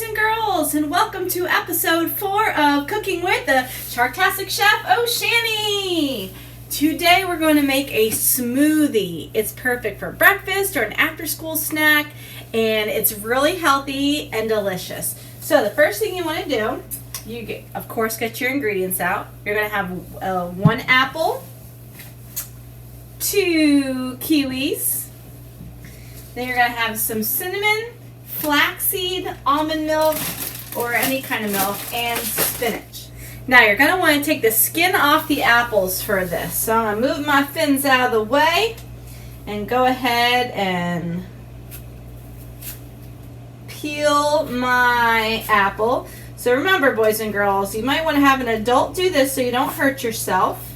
boys and girls, and welcome to episode 4 of Cooking with the Sharktastic Chef Oshani. Today we're going to make a smoothie. It's perfect for breakfast or an after-school snack, and it's really healthy and delicious. So the first thing you want to do, of course, get your ingredients out. You're going to have 1 apple, 2 kiwis, then you're going to have some cinnamon, flaxseed, almond milk, or any kind of milk, and spinach. Now you're going to want to take the skin off the apples for this. So I'm going to move my fins out of the way and go ahead and peel my apple. So remember, boys and girls, you might want to have an adult do this so you don't hurt yourself.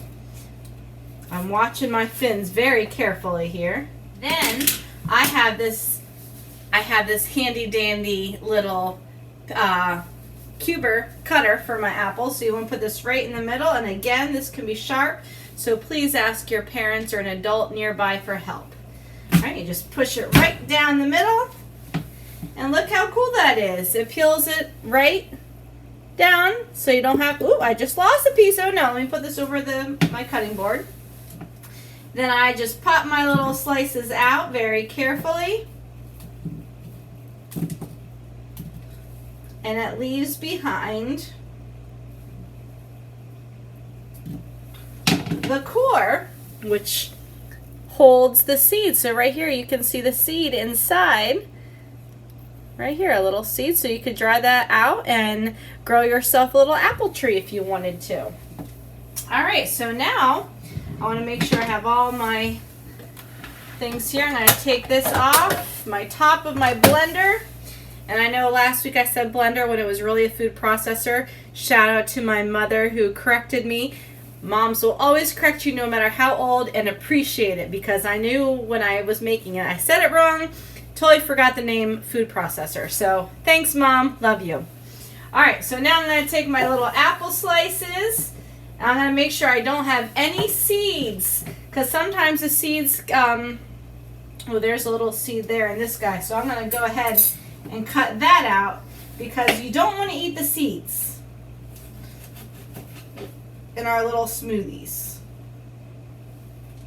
I'm watching my fins very carefully here. Then I have this handy dandy little cuber cutter for my apples. So you want to put this right in the middle, and again, this can be sharp, so please ask your parents or an adult nearby for help. Alright, you just push it right down the middle, and look how cool that is. It peels it right down, so you don't have, ooh, I just lost a piece. Oh no, let me put this over my cutting board. Then I just pop my little slices out very carefully. And it leaves behind the core, which holds the seed. So right here you can see the seed inside. Right here, a little seed, so you could dry that out and grow yourself a little apple tree if you wanted to. Alright, so now I want to make sure I have all my things here. I'm going to take this off my top of my blender. And I know last week I said blender when it was really a food processor. Shout out to my mother who corrected me. Moms will always correct you no matter how old, and appreciate it, because I knew when I was making it I said it wrong. Totally forgot the name food processor. So thanks, Mom. Love you. Alright, so now I'm going to take my little apple slices. And I'm going to make sure I don't have any seeds, because sometimes the seeds, well, there's a little seed there in this guy. So I'm going to go ahead and cut that out, because you don't want to eat the seeds in our little smoothies.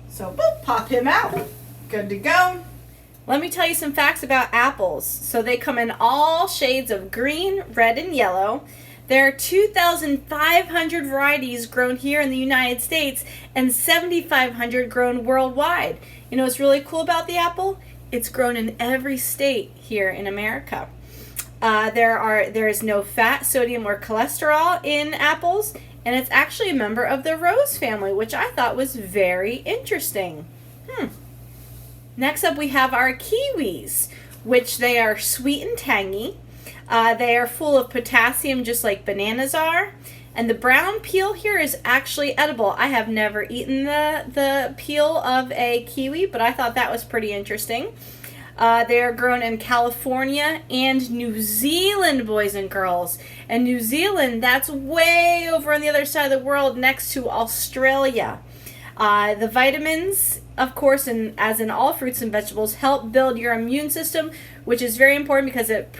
So boop, pop him out. Good to go. Let me tell you some facts about apples. So they come in all shades of green, red, and yellow. There are 2,500 varieties grown here in the United States and 7,500 grown worldwide. You know what's really cool about the apple? It's grown in every state here in America. There is no fat, sodium, or cholesterol in apples, and it's actually a member of the rose family, which I thought was very interesting. Next up, we have our kiwis, which they are sweet and tangy. They are full of potassium, just like bananas are. And the brown peel here is actually edible. I have never eaten the peel of a kiwi, but I thought that was pretty interesting. They are grown in California and New Zealand, boys and girls. And New Zealand, that's way over on the other side of the world next to Australia. The vitamins, of course, as in all fruits and vegetables, help build your immune system, which is very important because it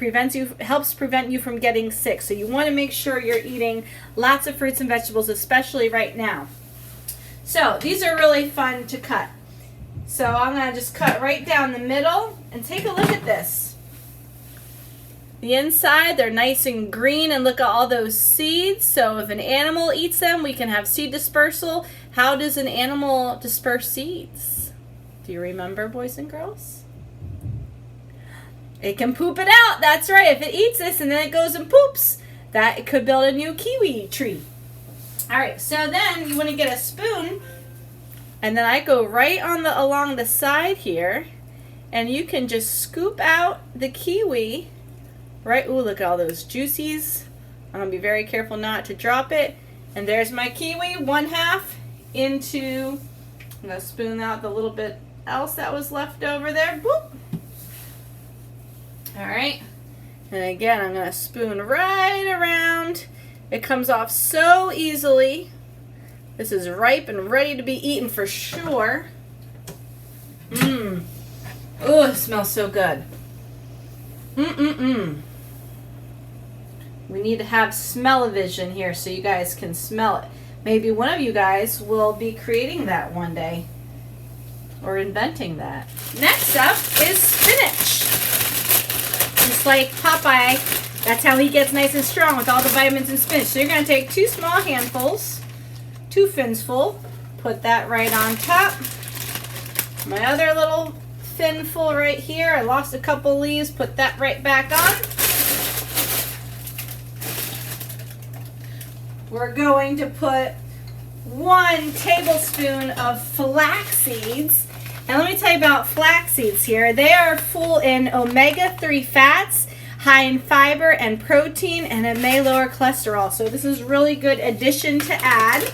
helps prevent you from getting sick. So you want to make sure you're eating lots of fruits and vegetables, especially right now. So these are really fun to cut. So I'm going to just cut right down the middle, and take a look at this. The inside, they're nice and green, and look at all those seeds. So if an animal eats them, we can have seed dispersal. How does an animal disperse seeds? Do you remember, boys and girls? It can poop it out. That's right. If it eats this and then it goes and poops, it could build a new kiwi tree. Alright, so then you want to get a spoon, and then I go right along the side here, and you can just scoop out the kiwi. Right, ooh, look at all those juices. I'm going to be very careful not to drop it. And there's my kiwi, 1/2 into, I'm going to spoon out the little bit else that was left over there. Boop. Alright, and again, I'm going to spoon right around. It comes off so easily. This is ripe and ready to be eaten for sure. Oh, it smells so good. We need to have smell-o-vision here so you guys can smell it. Maybe one of you guys will be creating that one day or inventing that. Next up is spinach. Just like Popeye, that's how he gets nice and strong with all the vitamins in spinach. So you're going to take 2 small handfuls, 2 fins full, put that right on top. My other little fin full right here, I lost a couple leaves, put that right back on. We're going to put 1 tablespoon of flax seeds. And let me tell you about flax seeds here. They are full in omega-3 fats, high in fiber and protein, and it may lower cholesterol. So this is a really good addition to add.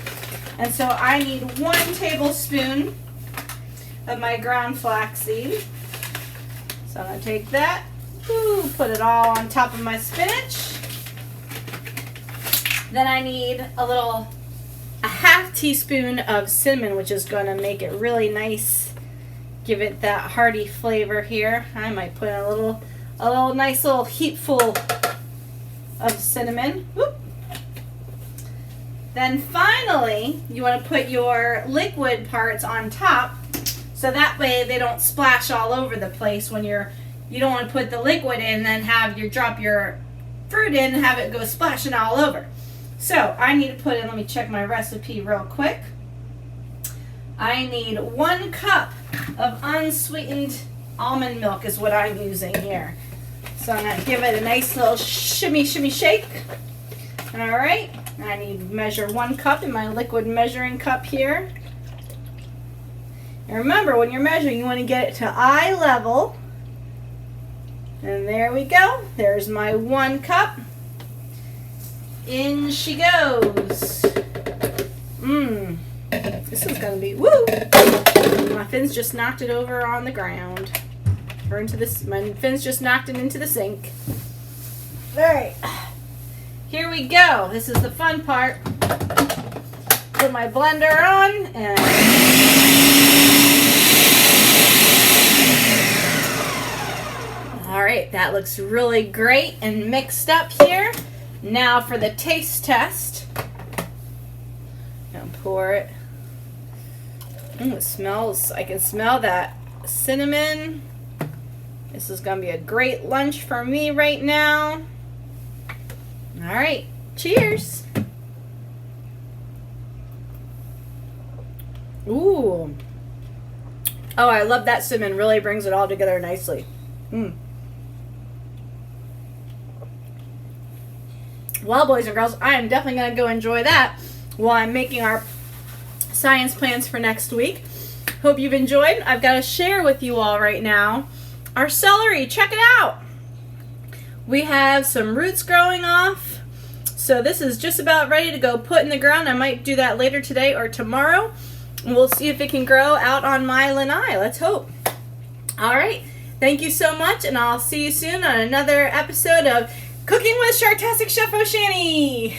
And so I need 1 tablespoon of my ground flaxseed. So I'm going to take that, put it all on top of my spinach. Then I need a half teaspoon of cinnamon, which is going to make it really nice, give it that hearty flavor here. I might put a little nice little heapful of cinnamon. Whoop. Then finally, you want to put your liquid parts on top, so that way they don't splash all over the place when you don't want to put the liquid in and then drop your fruit in and have it go splashing all over. So I need to put in, let me check my recipe real quick. I need 1 cup of unsweetened almond milk is what I'm using here. So I'm going to give it a nice little shimmy shake. All right, I need to measure 1 cup in my liquid measuring cup here. And remember, when you're measuring, you want to get it to eye level. And there we go. There's my 1 cup. In she goes. This is gonna be woo. My fins just knocked it over on the ground, or into this. My fins just knocked it into the sink. All right, here we go. This is the fun part. Put my blender on and. All right, that looks really great and mixed up here. Now for the taste test. Now pour it. It smells, I can smell that cinnamon. This is going to be a great lunch for me right now. All right, cheers. Ooh. Oh, I love that cinnamon. Really brings it all together nicely. Well, boys and girls, I am definitely going to go enjoy that while I'm making our science plans for next week. Hope you've enjoyed. I've got to share with you all right now our celery. Check it out. We have some roots growing off. So this is just about ready to go put in the ground. I might do that later today or tomorrow. We'll see if it can grow out on my lanai. Let's hope. All right. Thank you so much, and I'll see you soon on another episode of Cooking with Sharktastic Chef Oshani.